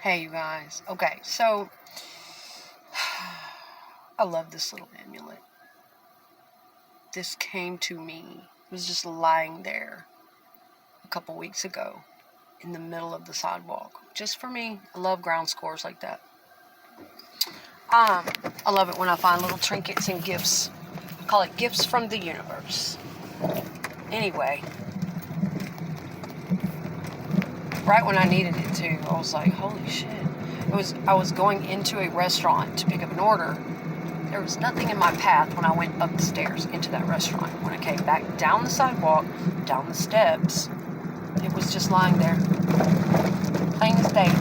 Hey, you guys. Okay, so I love this little amulet. This came to me. It was just lying there a couple weeks ago in the middle of the sidewalk. Just for me. I love ground scores like that. I love it when I find little trinkets and gifts. I call it gifts from the universe. Anyway, right when I needed it too, I was like, holy shit. I was going into a restaurant to pick up an order. There was nothing in my path when I went up the stairs into that restaurant. When I came back down the sidewalk, down the steps, it was just lying there. Plain as day.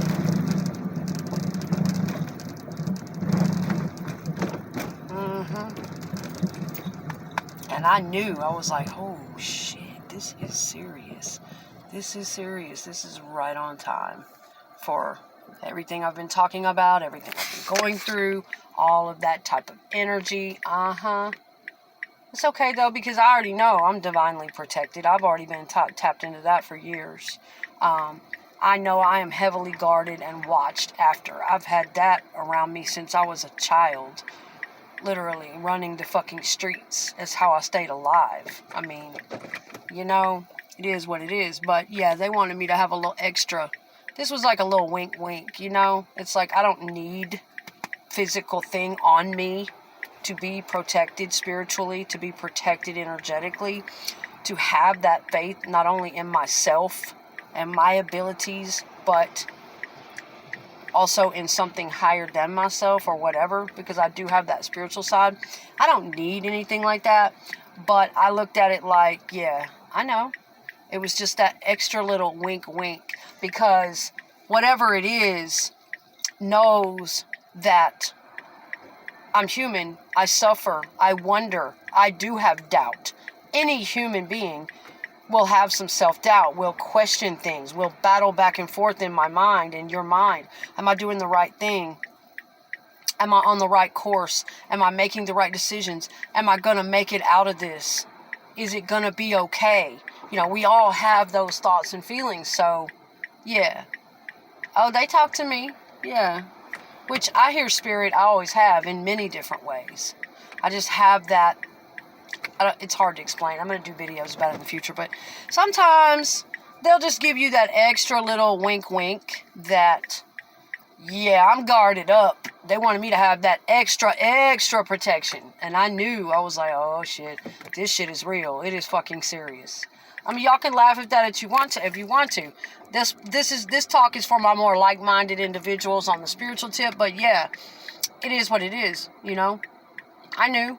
And I knew, I was like, oh shit, this is serious. This is serious. This is right on time for everything I've been talking about, everything I've been going through, all of that type of energy. It's okay though, because I already know I'm divinely protected. I've already been tapped into that for years. I know I am heavily guarded and watched after. I've had that around me since I was a child. Literally running the fucking streets. That's how I stayed alive. I mean, it is what it is. But yeah, they wanted me to have a little extra. This was like a little wink wink, It's like I don't need physical thing on me to be protected spiritually, to be protected energetically, to have that faith not only in myself and my abilities, but also in something higher than myself or whatever, because I do have that spiritual side. I don't need anything like that, but I looked at it like, yeah, I know. It was just that extra little wink wink, because whatever it is knows that I'm human, I suffer, I wonder, I do have doubt. Any human being will have some self-doubt, will question things, will battle back and forth in my mind, in your mind. Am I doing the right thing? Am I on the right course? Am I making the right decisions? Am I going to make it out of this? Is it going to be okay? We all have those thoughts and feelings, so, yeah. Oh, they talk to me, yeah. Which I hear spirit, I always have, in many different ways. I just have that. It's hard to explain. I'm going to do videos about it in the future, but sometimes they'll just give you that extra little wink wink that, yeah, I'm guarded up. They wanted me to have that extra protection. And I knew, I was like, oh shit, this shit is real. It is fucking serious. I mean, y'all can laugh at that if you want to. This talk is for my more like-minded individuals on the spiritual tip, but yeah, it is what it is, I knew.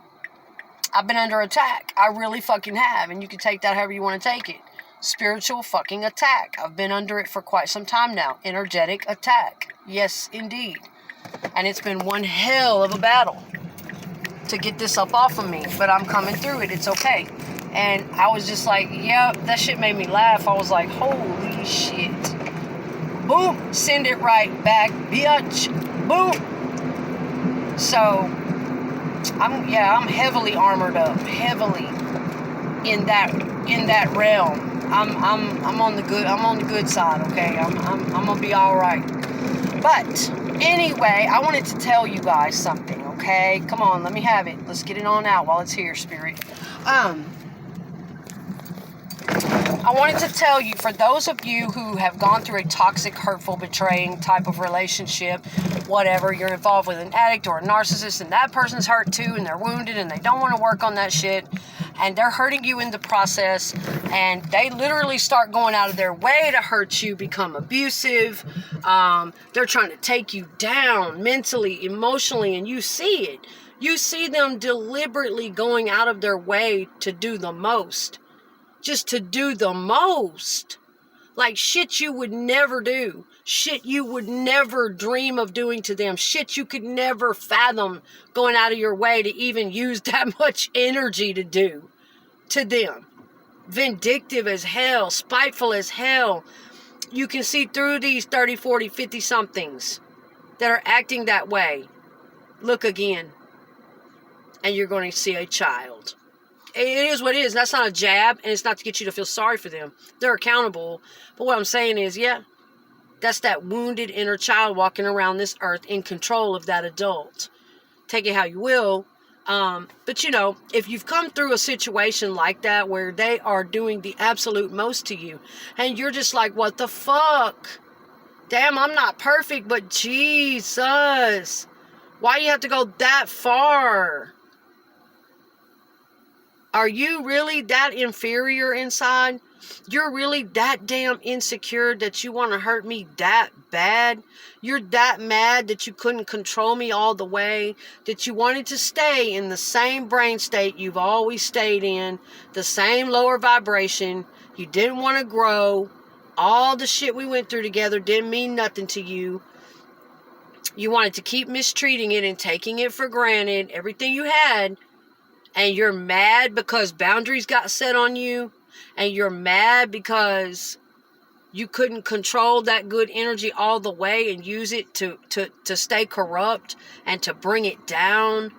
I've been under attack. I really fucking have. And you can take that however you want to take it. Spiritual fucking attack. I've been under it for quite some time now. Energetic attack. Yes, indeed. And it's been one hell of a battle to get this up off of me. But I'm coming through it. It's okay. And I was just like, yeah, that shit made me laugh. I was like, holy shit. Boom. Send it right back, bitch. Boom. So I'm heavily armored up, heavily in that realm. I'm on the good side, okay? I'm gonna be all right. But anyway, I wanted to tell you guys something, okay? Come on, let me have it. Let's get it on out while it's here, spirit. I wanted to tell you, for those of you who have gone through a toxic, hurtful, betraying type of relationship, whatever, you're involved with an addict or a narcissist, and that person's hurt too, and they're wounded, and they don't want to work on that shit, and they're hurting you in the process, and they literally start going out of their way to hurt you, become abusive. They're trying to take you down mentally, emotionally, and you see it. You see them deliberately going out of their way to do the most. Just to do the most. Like shit you would never do. Shit you would never dream of doing to them. Shit you could never fathom going out of your way to even use that much energy to do to them. Vindictive as hell. Spiteful as hell. You can see through these 30, 40, 50 somethings that are acting that way. Look again. And you're going to see a child. It is what it is. That's not a jab, and it's not to get you to feel sorry for them. They're accountable. But what I'm saying is, yeah, That's that wounded inner child walking around this earth in control of that adult. Take it how you will. But you know, if you've come through a situation like that where they are doing the absolute most to you and you're just like, what the fuck? Damn, I'm not perfect, but Jesus, why do you have to go that far? Are you really that inferior inside? You're really that damn insecure that you want to hurt me that bad? You're that mad that you couldn't control me all the way? That you wanted to stay in the same brain state you've always stayed in? The same lower vibration? You didn't want to grow? All the shit we went through together didn't mean nothing to you. You wanted to keep mistreating it and taking it for granted, everything you had. And you're mad because boundaries got set on you. And you're mad because you couldn't control that good energy all the way and use it to stay corrupt and to bring it down.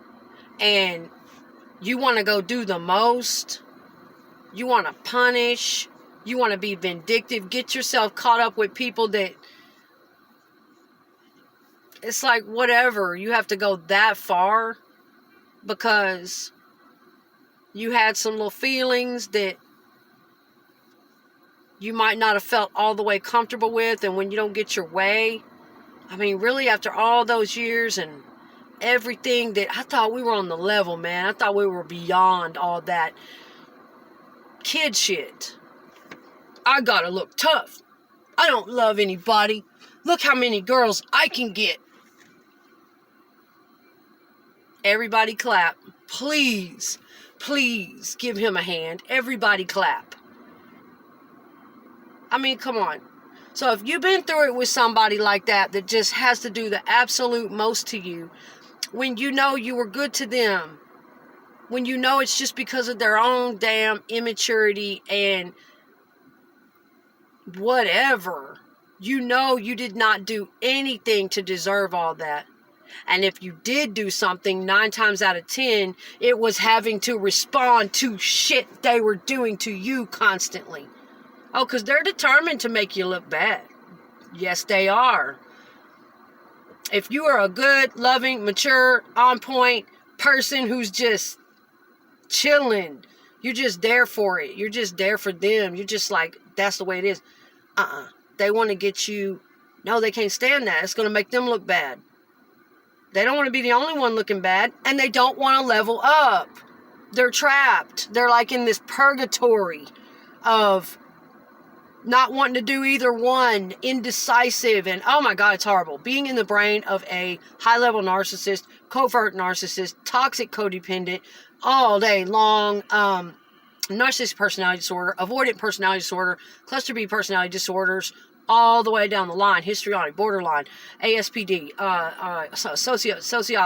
And you want to go do the most. You want to punish. You want to be vindictive. Get yourself caught up with people that... It's like, whatever. You have to go that far because you had some little feelings that you might not have felt all the way comfortable with, and when you don't get your way, I mean, really, after all those years and everything that I thought we were on the level, man. I thought we were beyond all that kid shit. I gotta look tough. I don't love anybody. Look how many girls I can get. Everybody clap. Please, please give him a hand. Everybody clap. I mean, come on. So if you've been through it with somebody like that just has to do the absolute most to you, when you know you were good to them, when you know it's just because of their own damn immaturity and whatever, you know you did not do anything to deserve all that. And if you did do something, 9 times out of 10, it was having to respond to shit they were doing to you constantly. Oh, because they're determined to make you look bad. Yes, they are. If you are a good, loving, mature, on point person who's just chilling, you're just there for it. You're just there for them. You're just like, that's the way it is. They want to get you. No, they can't stand that. It's going to make them look bad. They don't want to be the only one looking bad, and they don't want to level up. They're trapped. They're like in this purgatory of not wanting to do either one, indecisive, and oh my God, it's horrible. Being in the brain of a high-level narcissist, covert narcissist, toxic codependent, all day long, narcissistic personality disorder, avoidant personality disorder, cluster B personality disorders, all the way down the line, histrionic, borderline, ASPD, sociopathy,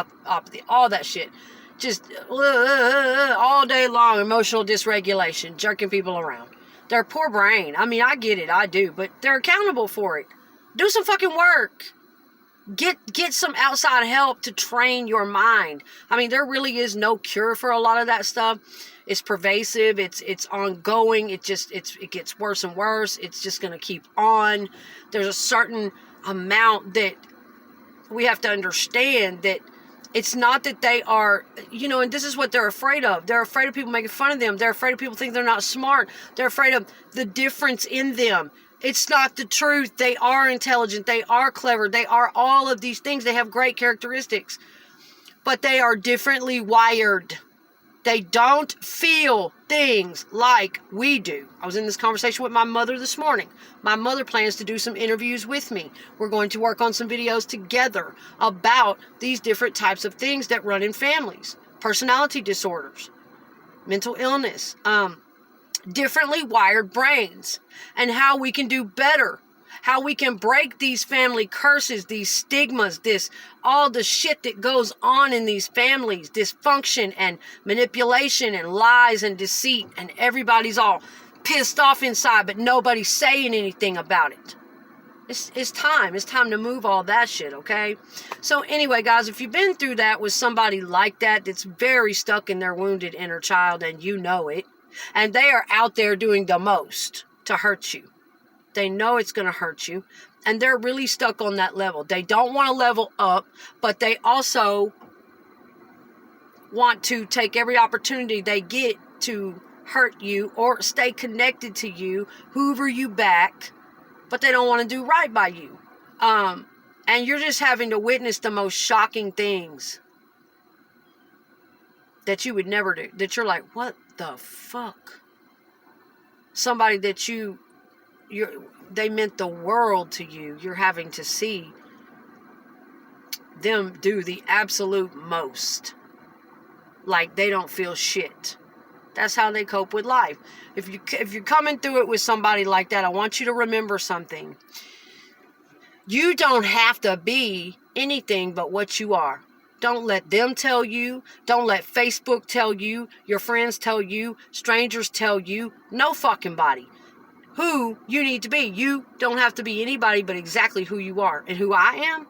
all that shit. Just all day long, emotional dysregulation, jerking people around. Their poor brain. I mean, I get it, I do, but they're accountable for it. Do some fucking work. Get some outside help to train your mind. I mean, there really is no cure for a lot of that stuff. It's pervasive. It's ongoing. It gets worse and worse. It's just going to keep on. There's a certain amount that we have to understand that it's not that they are, and this is what they're afraid of. They're afraid of people making fun of them. They're afraid of people thinking they're not smart. They're afraid of the difference in them. It's not the truth. They are intelligent. They are clever. They are all of these things. They have great characteristics. But they are differently wired. They don't feel things like we do. I was in this conversation with my mother this morning. My mother plans to do some interviews with me. We're going to work on some videos together about these different types of things that run in families. Personality disorders, mental illness, differently wired brains, and how we can do better. How we can break these family curses, these stigmas, all the shit that goes on in these families, dysfunction and manipulation and lies and deceit, and everybody's all pissed off inside, but nobody's saying anything about it. It's time. It's time to move all that shit, okay? So anyway, guys, if you've been through that with somebody like that that's very stuck in their wounded inner child and you know it, and they are out there doing the most to hurt you, They know it's going to hurt you. And they're really stuck on that level. They don't want to level up, but they also want to take every opportunity they get to hurt you or stay connected to you, hoover you back, but they don't want to do right by you. And you're just having to witness the most shocking things that you would never do. That you're like, what the fuck? Somebody that they meant the world to you. You're having to see them do the absolute most. Like they don't feel shit. That's how they cope with life. If you're coming through it with somebody like that, I want you to remember something. You don't have to be anything but what you are. Don't let them tell you. Don't let Facebook tell you. Your friends tell you. Strangers tell you. No fucking body. Who you need to be. You don't have to be anybody but exactly who you are. And who I am,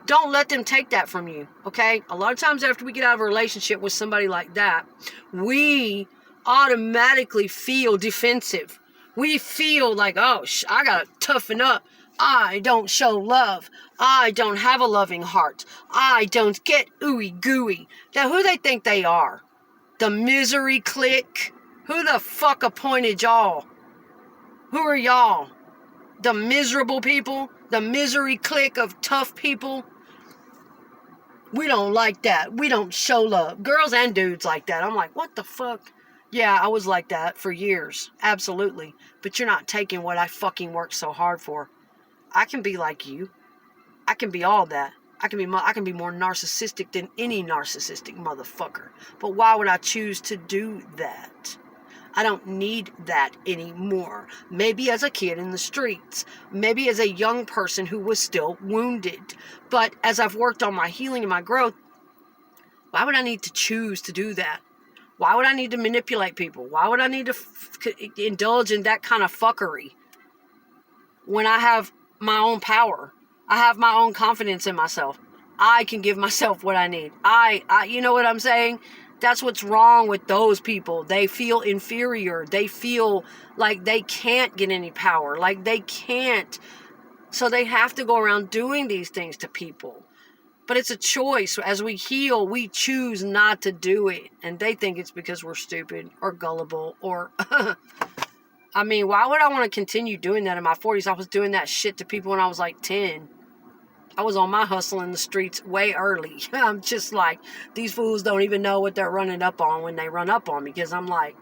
don't let them take that from you, okay? A lot of times after we get out of a relationship with somebody like that, we automatically feel defensive. We feel like, oh, I gotta toughen up. I don't show love. I don't have a loving heart. I don't get ooey gooey. Now, who they think they are? The misery clique? Who the fuck appointed y'all? Who are y'all? The miserable people? The misery clique of tough people? We don't like that. We don't show love. Girls and dudes like that. I'm like, what the fuck? Yeah, I was like that for years. Absolutely. But you're not taking what I fucking worked so hard for. I can be like you. I can be all that. I can be more narcissistic than any narcissistic motherfucker. But why would I choose to do that? I don't need that anymore. Maybe as a kid in the streets. Maybe as a young person who was still wounded. But as I've worked on my healing and my growth, why would I need to choose to do that? Why would I need to manipulate people? Why would I need to indulge in that kind of fuckery when I have my own power? I have my own confidence in myself. I can give myself what I need. You know what I'm saying? That's what's wrong with those people. They feel inferior. They feel like they can't get any power. Like they can't. So they have to go around doing these things to people. But it's a choice. As we heal, we choose not to do it. And they think it's because we're stupid or gullible or... I mean, why would I want to continue doing that in my 40s? I was doing that shit to people when I was like 10. I was on my hustle in the streets way early. I'm just like, these fools don't even know what they're running up on when they run up on me. Because I'm like,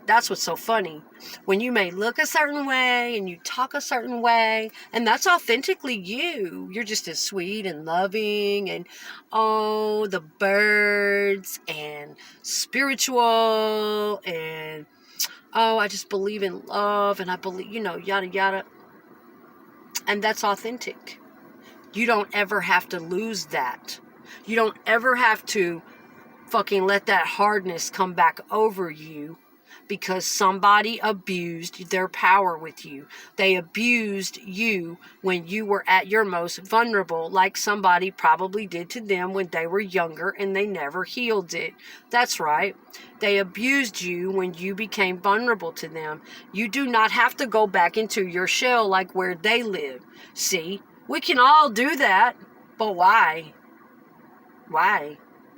that's what's so funny. When you may look a certain way and you talk a certain way, and that's authentically you. You're just as sweet and loving and, oh, the birds and spiritual and, oh, I just believe in love and I believe, yada, yada. And that's authentic. You don't ever have to lose that. You don't ever have to fucking let that hardness come back over you because somebody abused their power with you. They abused you when you were at your most vulnerable, like somebody probably did to them when they were younger and they never healed it. That's right. They abused you when you became vulnerable to them. You do not have to go back into your shell like where they live. See, we can all do that, but why? Why?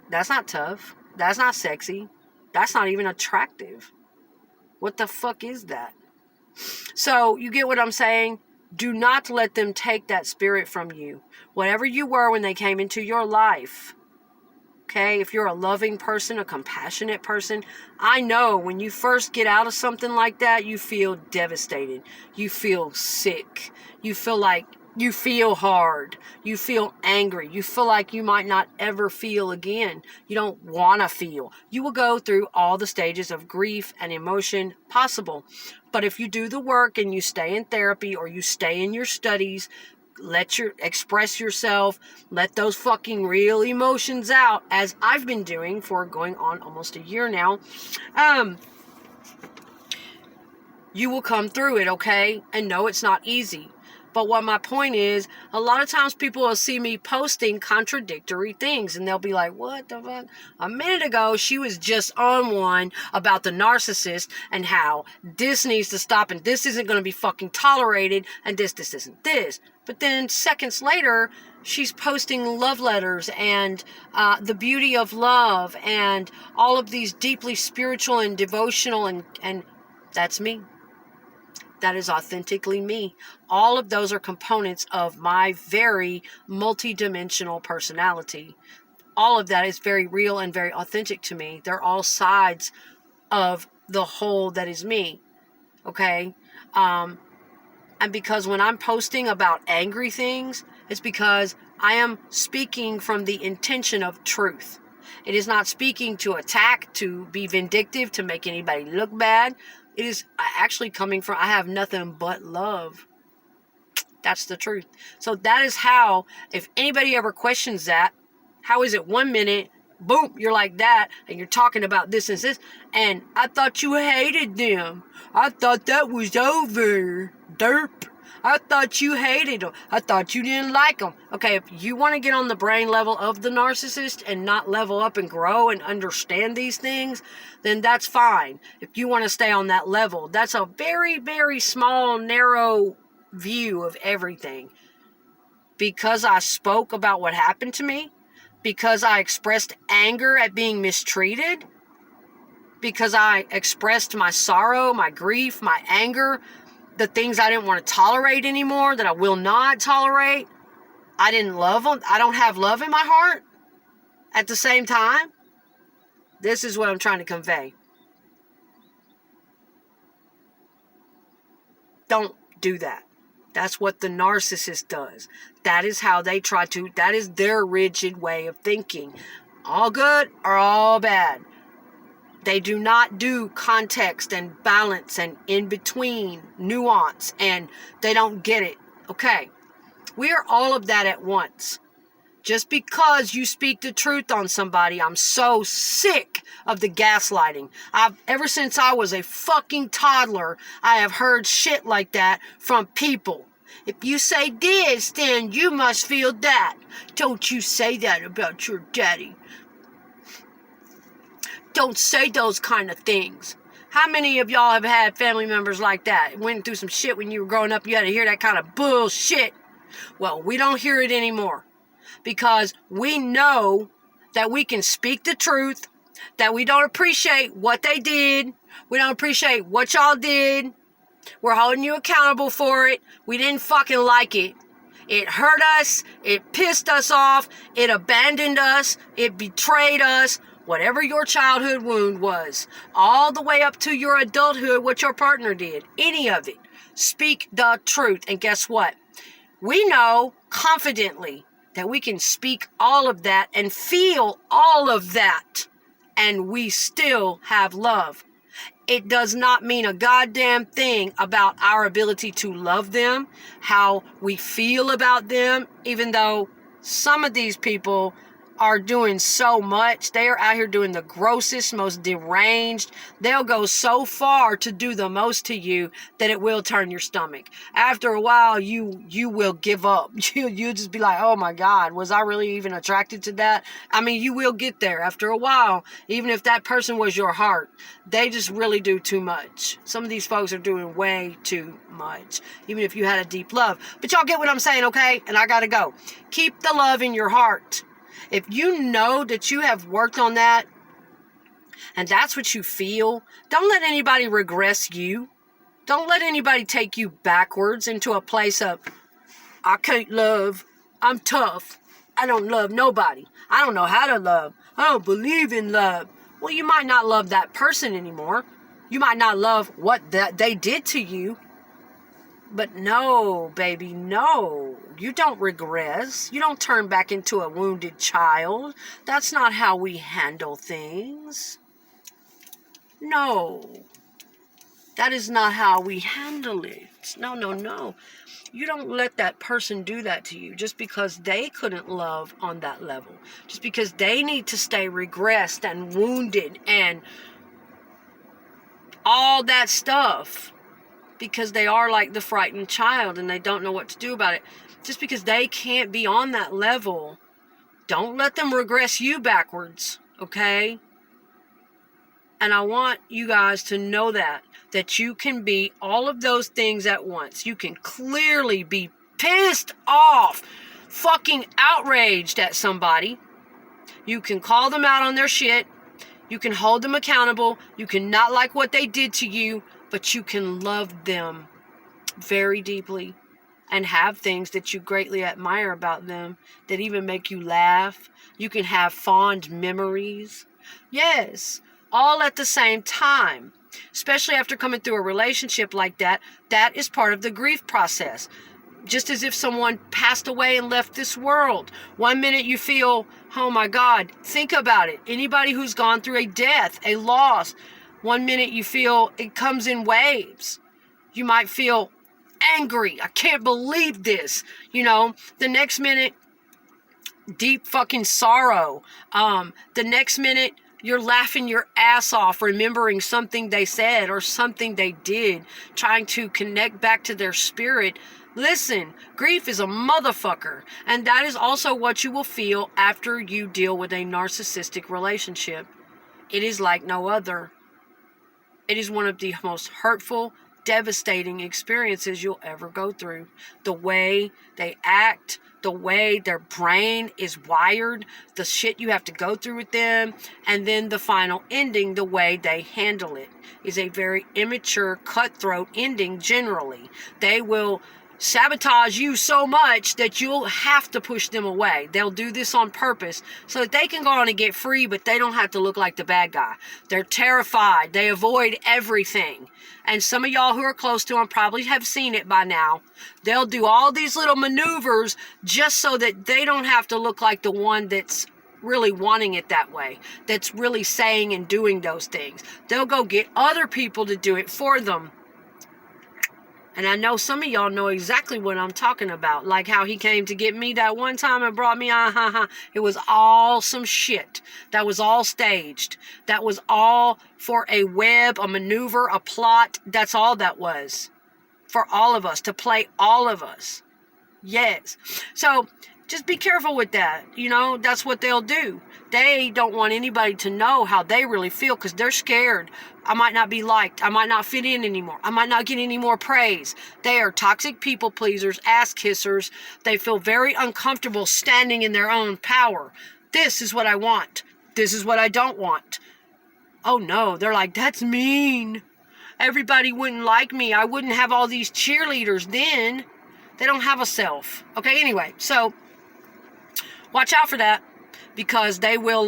That's not tough. That's not sexy. That's not even attractive. What the fuck is that? So, you get what I'm saying? Do not let them take that spirit from you. Whatever you were when they came into your life. Okay? If you're a loving person, a compassionate person, I know when you first get out of something like that, you feel devastated. You feel sick. You feel like you feel hard. You feel angry. You feel like you might not ever feel again. You don't want to feel. You will go through all the stages of grief and emotion possible. But if you do the work and you stay in therapy or you stay in your studies, express yourself, let those fucking real emotions out, as I've been doing for going on almost a year now, you will come through it, okay? And no, it's not easy. But what my point is, a lot of times people will see me posting contradictory things and they'll be like, what the fuck? A minute ago, she was just on one about the narcissist and how this needs to stop and this isn't going to be fucking tolerated and this isn't this. But then seconds later, she's posting love letters and the beauty of love and all of these deeply spiritual and devotional and that's me. That is authentically me. All of those are components of my very multidimensional personality. All of that is very real and very authentic to me. They're all sides of the whole that is me. Okay? And because when I'm posting about angry things, it's because I am speaking from the intention of truth. It is not speaking to attack, to be vindictive, to make anybody look bad. It is actually coming from, I have nothing but love. That's the truth. So that is how, if anybody ever questions that, how is it 1 minute, boom, you're like that, and you're talking about this and this, and I thought you hated them. I thought that was over. Derp. I thought you hated them. I thought you didn't like them. Okay, if you want to get on the brain level of the narcissist and not level up and grow and understand these things, then that's fine. If you want to stay on that level, that's a very, very small, narrow view of everything. Because I spoke about what happened to me, because I expressed anger at being mistreated, because I expressed my sorrow, my grief, my anger, the things I didn't want to tolerate anymore, that I will not tolerate. I didn't love them. I don't have love in my heart at the same time. This is what I'm trying to convey. Don't do that. That's what the narcissist does. That is how they try to, that is their rigid way of thinking. All good or all bad. They do not do context and balance and in between nuance, and they don't get it. Okay, we are all of that at once. Just because you speak the truth on somebody, I'm so sick of the gaslighting. Ever since I was a fucking toddler, I have heard shit like that from people. If you say this, then you must feel that. Don't you say that about your daddy. Don't say those kind of things. How many of y'all have had family members like that? Went through some shit when you were growing up, you had to hear that kind of bullshit. Well, we don't hear it anymore. Because we know that we can speak the truth, that we don't appreciate what they did. We don't appreciate what y'all did. We're holding you accountable for it. We didn't fucking like it. It hurt us. It pissed us off. It abandoned us. It betrayed us. Whatever your childhood wound was, all the way up to your adulthood, what your partner did, any of it, speak the truth. And guess what? We know confidently that we can speak all of that and feel all of that, and we still have love. It does not mean a goddamn thing about our ability to love them, how we feel about them, even though some of these people are doing so much. They are out here doing the grossest, most deranged. They'll go so far to do the most to you that it will turn your stomach. After a while, you will give up. You'll just be like, oh my God, was I really even attracted to that? I mean, you will get there after a while, even if that person was your heart. They just really do too much. Some of these folks are doing way too much, even if you had a deep love. But y'all get what I'm saying, okay? And I gotta go. Keep the love in your heart. If you know that you have worked on that, and that's what you feel, don't let anybody regress you. Don't let anybody take you backwards into a place of, I can't love, I'm tough, I don't love nobody, I don't know how to love, I don't believe in love. Well, you might not love that person anymore. You might not love what they did to you. But no, baby, no. You don't regress. You don't turn back into a wounded child. That's not how we handle things. No. That is not how we handle it. No, no, no. You don't let that person do that to you just because they couldn't love on that level. Just because they need to stay regressed and wounded and all that stuff. because they are like the frightened child and they don't know what to do about it. Just because they can't be on that level, don't let them regress you backwards, okay? And I want you guys to know that you can be all of those things at once. You can clearly be pissed off, fucking outraged at somebody. You can call them out on their shit. You can hold them accountable. You can not like what they did to you, but you can love them very deeply and have things that you greatly admire about them that even make you laugh. You can have fond memories. Yes, all at the same time. Especially after coming through a relationship like that, that is part of the grief process. Just as if someone passed away and left this world. One minute you feel, oh my God, think about it. Anybody who's gone through a death, a loss, one minute you feel it comes in waves. You might feel angry. I can't believe this. The next minute, deep fucking sorrow. The next minute, you're laughing your ass off, remembering something they said or something they did, trying to connect back to their spirit. Listen, grief is a motherfucker. And that is also what you will feel after you deal with a narcissistic relationship. It is like no other. It is one of the most hurtful, devastating experiences you'll ever go through. The way they act, the way their brain is wired, the shit you have to go through with them, and then the final ending, the way they handle it, is a very immature, cutthroat ending generally. They will sabotage you so much that you'll have to push them away. They'll do this on purpose so that they can go on and get free, but they don't have to look like the bad guy. They're terrified. They avoid everything. And some of y'all who are close to them probably have seen it by now. They'll do all these little maneuvers just so that they don't have to look like the one that's really wanting it that way, that's really saying and doing those things. They'll go get other people to do it for them. And I know some of y'all know exactly what I'm talking about. Like how he came to get me that one time and brought me on. It was all some shit. That was all staged. That was all for a web, a maneuver, a plot. That's all that was. For all of us. To play all of us. Yes. So just be careful with that. That's what they'll do. They don't want anybody to know how they really feel because they're scared. I might not be liked. I might not fit in anymore. I might not get any more praise. They are toxic people pleasers, ass kissers. They feel very uncomfortable standing in their own power. This is what I want. This is what I don't want. Oh no, they're like, that's mean. Everybody wouldn't like me. I wouldn't have all these cheerleaders then. They don't have a self. Okay, anyway, so watch out for that because they will,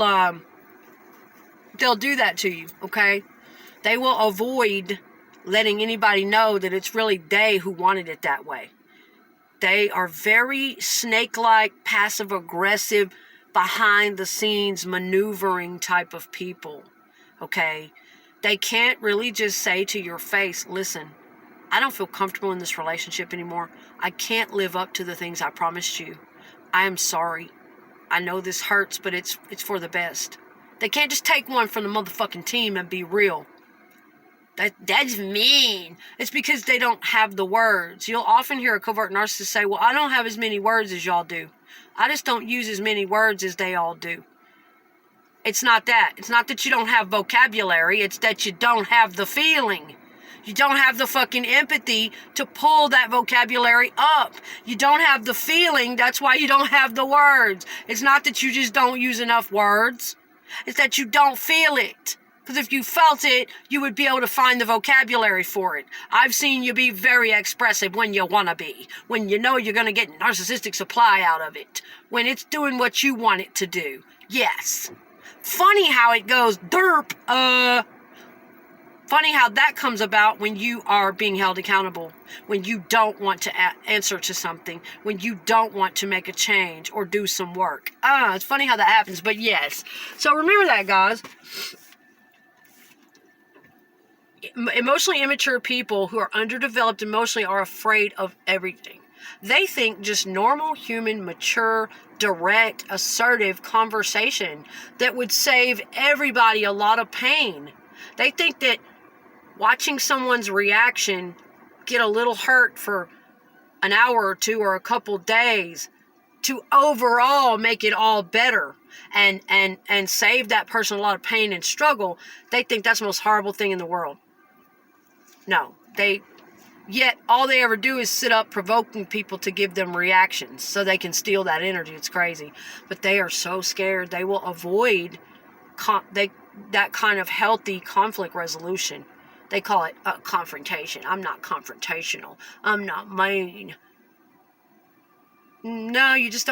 they'll do that to you, okay? They will avoid letting anybody know that it's really they who wanted it that way. They are very snake-like, passive-aggressive, behind-the-scenes maneuvering type of people, okay? They can't really just say to your face, listen, I don't feel comfortable in this relationship anymore. I can't live up to the things I promised you. I am sorry. I know this hurts, but it's for the best. They can't just take one from the motherfucking team and be real. That's mean. It's because they don't have the words. You'll often hear a covert narcissist say, well, I don't have as many words as y'all do. I just don't use as many words as they all do. It's not that. It's not that you don't have vocabulary. It's that you don't have the feeling. You don't have the fucking empathy to pull that vocabulary up. You don't have the feeling. That's why you don't have the words. It's not that you just don't use enough words. It's that you don't feel it. Because if you felt it, you would be able to find the vocabulary for it. I've seen you be very expressive when you want to be. When you know you're going to get narcissistic supply out of it. When it's doing what you want it to do. Yes. Funny how it goes, derp, Funny how that comes about when you are being held accountable. When you don't want to answer to something. When you don't want to make a change or do some work. It's funny how that happens, but yes. So remember that, guys. Emotionally immature people who are underdeveloped emotionally are afraid of everything. They think just normal, human, mature, direct, assertive conversation that would save everybody a lot of pain. They think that watching someone's reaction get a little hurt for an hour or two or a couple days to overall make it all better and save that person a lot of pain and struggle, they think that's the most horrible thing in the world. No, yet all they ever do is sit up provoking people to give them reactions so they can steal that energy. It's crazy. But they are so scared they will avoid that kind of healthy conflict resolution. They call it confrontation. I'm not confrontational. I'm not mean. No, you're just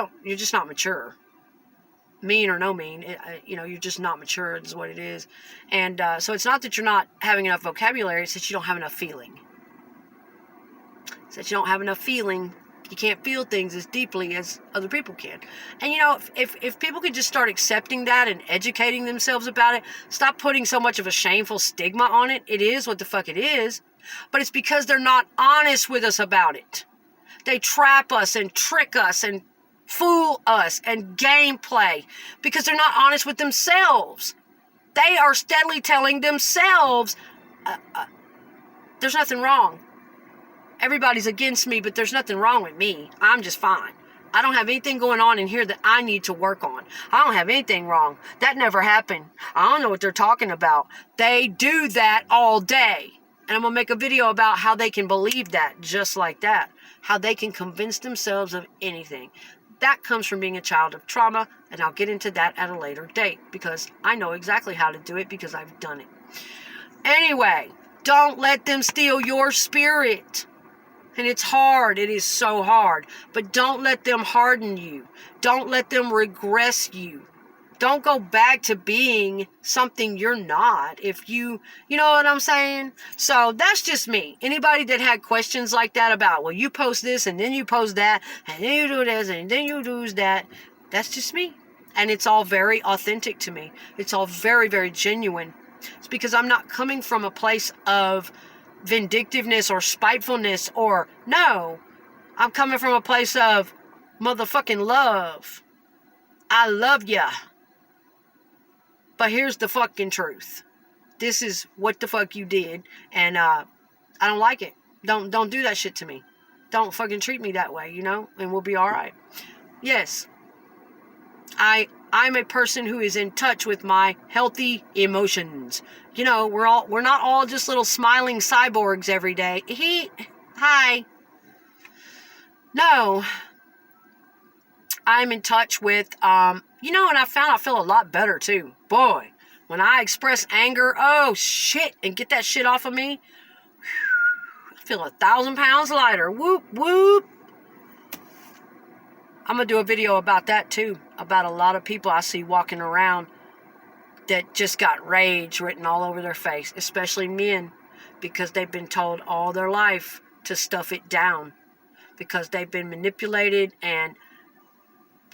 not mature. Mean or no mean, you're just not mature is what it is. And so it's not that you're not having enough vocabulary, it's that you don't have enough feeling. It's that you don't have enough feeling. You can't feel things as deeply as other people can. And if people could just start accepting that and educating themselves about it, stop putting so much of a shameful stigma on it. It is what the fuck it is. But it's because they're not honest with us about it. They trap us and trick us and fool us and gameplay because they're not honest with themselves. They are steadily telling themselves, there's nothing wrong. Everybody's against me, but there's nothing wrong with me. I'm just fine. I don't have anything going on in here that I need to work on. I don't have anything wrong. That never happened. I don't know what they're talking about. They do that all day. And I'm going to make a video about how they can believe that just like that. How they can convince themselves of anything. That comes from being a child of trauma, and I'll get into that at a later date because I know exactly how to do it because I've done it. Anyway, don't let them steal your spirit. And it's hard. It is so hard. But don't let them harden you. Don't let them regress you. Don't go back to being something you're not if you know what I'm saying? So that's just me. Anybody that had questions like that about, well, you post this and then you post that and then you do this and then you do that, that's just me. And it's all very authentic to me. It's all very, very genuine. It's because I'm not coming from a place of vindictiveness or spitefulness no. I'm coming from a place of motherfucking love. I love ya. But here's the fucking truth. This is what the fuck you did. And I don't like it. Don't do that shit to me. Don't fucking treat me that way, and we'll be alright. Yes. I'm a person who is in touch with my healthy emotions. We're not all just little smiling cyborgs every day. Hi. No. I'm in touch with, and I feel a lot better too. Boy, when I express anger, oh shit, and get that shit off of me, I feel 1,000 pounds lighter. Whoop, whoop. I'm going to do a video about that too, about a lot of people I see walking around that just got rage written all over their face, especially men, because they've been told all their life to stuff it down, because they've been manipulated and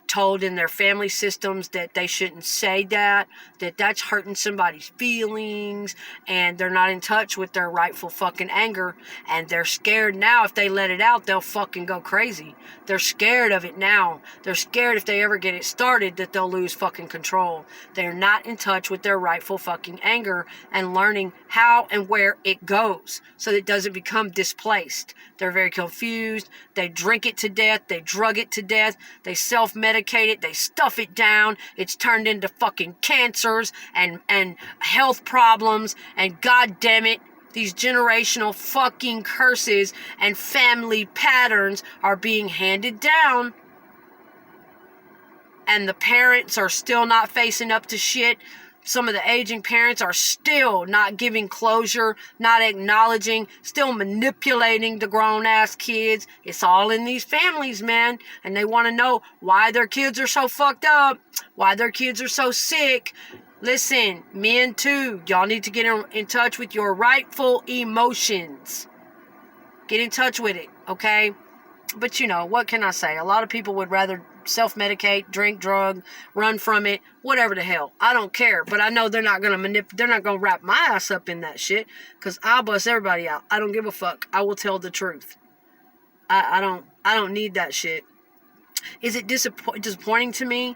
told in their family systems that they shouldn't say that's hurting somebody's feelings, and they're not in touch with their rightful fucking anger, and they're scared now if they let it out, they'll fucking go crazy. They're scared of it now. They're scared if they ever get it started that they'll lose fucking control. They're not in touch with their rightful fucking anger and learning how and where it goes so that it doesn't become displaced. They're very confused. They drink it to death. They drug it to death. They self-medicate it. They stuff it down. It's turned into fucking cancers and health problems. And God damn it, these generational fucking curses and family patterns are being handed down. And the parents are still not facing up to shit. Some of the aging parents are still not giving closure, not acknowledging, still manipulating the grown-ass kids. It's all in these families, man. And they want to know why their kids are so fucked up, why their kids are so sick. Listen, men too, y'all need to get in touch with your rightful emotions. Get in touch with it, okay? But what can I say? A lot of people would rather self-medicate, drink, drug, run from it, whatever the hell. I don't care, but I know they're not gonna wrap my ass up in that shit, because I'll bust everybody out. I don't give a fuck. I will tell the truth. I don't need that shit. Is it disappointing to me?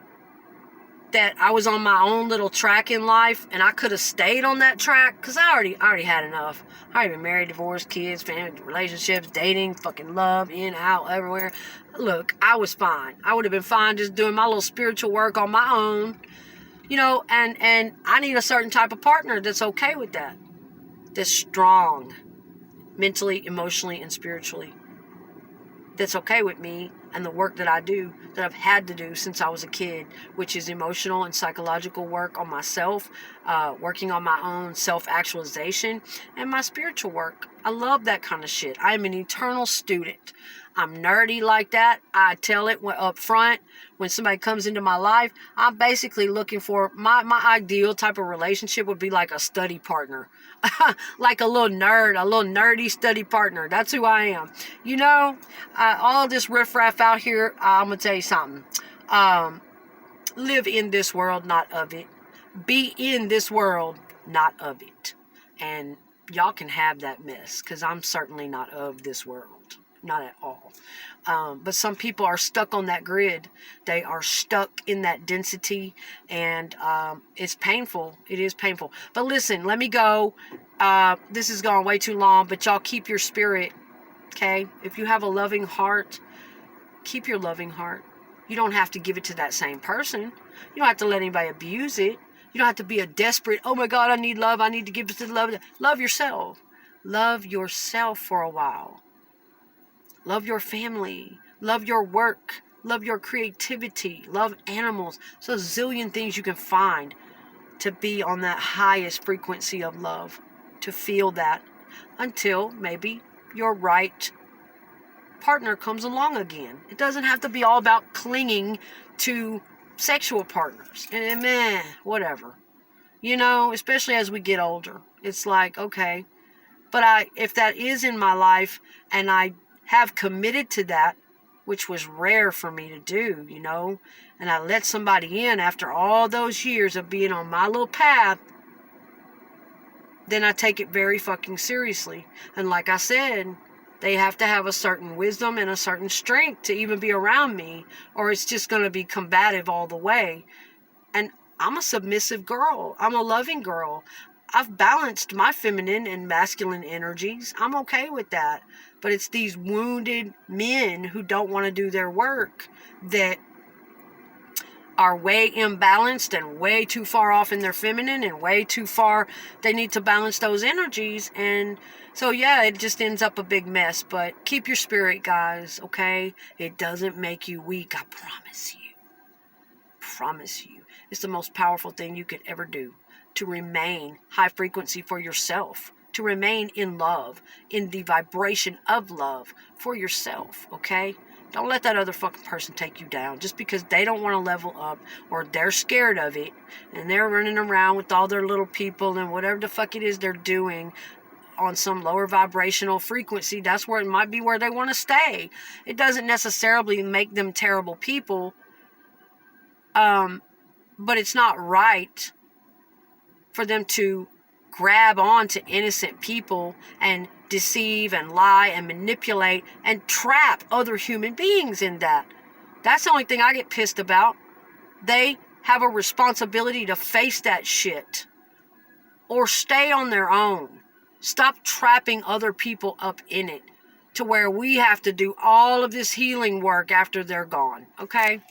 that I was on my own little track in life, and I could have stayed on that track, because I already had enough. I already been married, divorced, kids, family, relationships, dating, fucking love, in, out, everywhere. Look, I was fine. I would have been fine just doing my little spiritual work on my own, you know, and I need a certain type of partner that's okay with that. That's strong, mentally, emotionally, and spiritually. That's okay with me and the work that I do, that I've had to do since I was a kid, which is emotional and psychological work on myself, working on my own self-actualization, and my spiritual work. I love that kind of shit. I am an eternal student. I'm nerdy like that. I tell it up front. When somebody comes into my life, I'm basically looking for, my ideal type of relationship would be like a study partner. Like a little nerd, a little nerdy study partner. That's who I am. You know, all this riffraff out here, I'm going to tell you something. Live in this world, not of it. Be in this world, not of it. And y'all can have that mess, because I'm certainly not of this world. Not at all. But some people are stuck on that grid. They are stuck in that density, and it's painful. It is painful. But listen, let me go. This has gone way too long, but y'all keep your spirit, okay? If you have a loving heart, keep your loving heart. You don't have to give it to that same person. You don't have to let anybody abuse it. You don't have to be a desperate, oh my God, I need love. I need to give it to love. Love yourself. Love yourself for a while. Love your family. Love your work. Love your creativity. Love animals. So a zillion things you can find to be on that highest frequency of love. To feel that until maybe your right partner comes along again. It doesn't have to be all about clinging to sexual partners. And man, whatever. You know, especially as we get older. It's like, okay. But if that is in my life and I have committed to that, which was rare for me to do, you know, and I let somebody in after all those years of being on my little path, then I take it very fucking seriously. And like I said, they have to have a certain wisdom and a certain strength to even be around me, or it's just going to be combative all the way. And I'm a submissive girl. I'm a loving girl. I've balanced my feminine and masculine energies. I'm okay with that. But it's these wounded men who don't want to do their work that are way imbalanced and way too far off in their feminine and way too far. They need to balance those energies. And so, yeah, it just ends up a big mess. But keep your spirit, guys, okay? It doesn't make you weak, I promise you. Promise you. It's the most powerful thing you could ever do. To remain high frequency for yourself, to remain in love, in the vibration of love for yourself, okay? Don't let that other fucking person take you down just because they don't want to level up or they're scared of it and they're running around with all their little people and whatever the fuck it is they're doing on some lower vibrational frequency. That's where it might be where they want to stay. It doesn't necessarily make them terrible people, but it's not right for them to grab on to innocent people and deceive and lie and manipulate and trap other human beings in that. That's the only thing I get pissed about. They have a responsibility to face that shit or stay on their own. Stop trapping other people up in it to where we have to do all of this healing work after they're gone, okay?